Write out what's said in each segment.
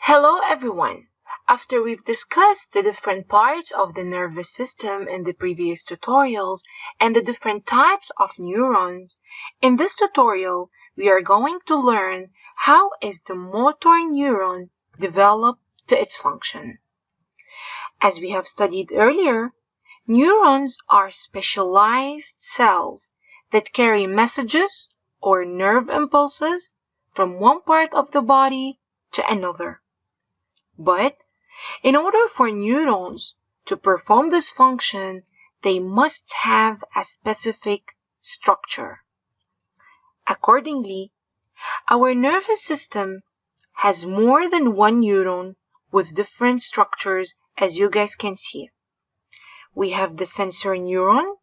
Hello everyone! After we've discussed the different parts of the nervous system in the previous tutorials and the different types of neurons, in this tutorial we are going to learn how is the motor neuron developed to its function. As we have studied earlier, neurons are specialized cells that carry messages or nerve impulses from one part of the body to another. But in order for neurons to perform this function, they must have a specific structure. Accordingly, our nervous system has more than one neuron with different structures, as you guys can see. We have the sensor neuron,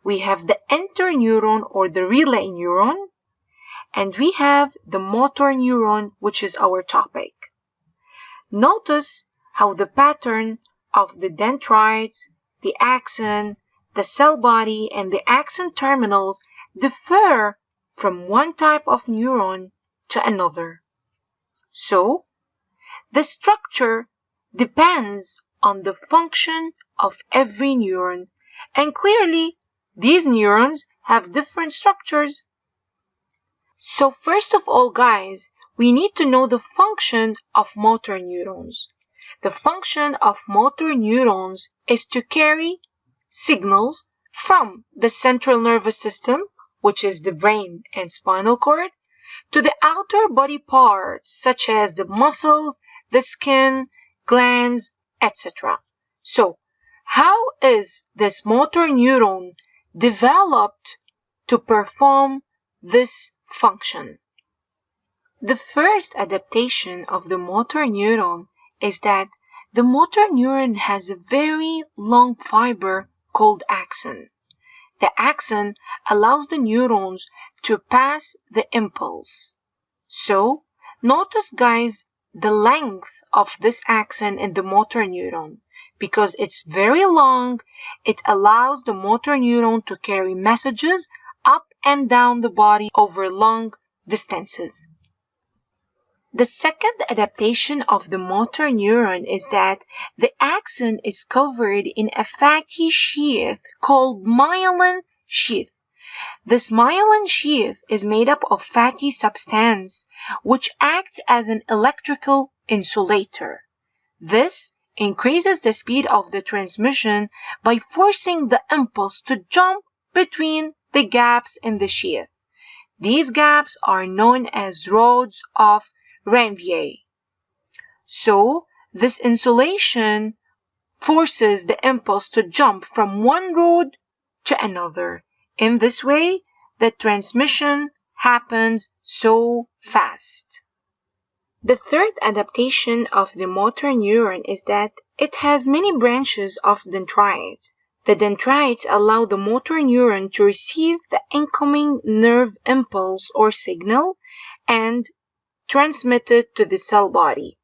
we have the interneuron or the relay neuron, and we have the motor neuron, which is our topic. Notice how the pattern of the dendrites, the axon, the cell body, and the axon terminals differ from one type of neuron to another. So, the structure depends on the function of every neuron, and clearly, these neurons have different structures. So first of all, guys, we need to know the function of motor neurons. The function of motor neurons is to carry signals from the central nervous system, which is the brain and spinal cord, to the outer body parts, such as the muscles, the skin, glands, etc. So, how is this motor neuron developed to perform this function? The first adaptation of the motor neuron is that the motor neuron has a very long fiber called axon. The axon allows the neurons to pass the impulse. So, notice guys the length of this axon in the motor neuron. Because it's very long, it allows the motor neuron to carry messages up and down the body over long distances. The second adaptation of the motor neuron is that the axon is covered in a fatty sheath called myelin sheath. This myelin sheath is made up of fatty substance which acts as an electrical insulator. This increases the speed of the transmission by forcing the impulse to jump between the gaps in the sheath. These gaps are known as rods of Ranvier. So, this insulation forces the impulse to jump from one rod to another. In this way, the transmission happens so fast. The third adaptation of the motor neuron is that it has many branches of dendrites. The dendrites allow the motor neuron to receive the incoming nerve impulse or signal and transmit it to the cell body.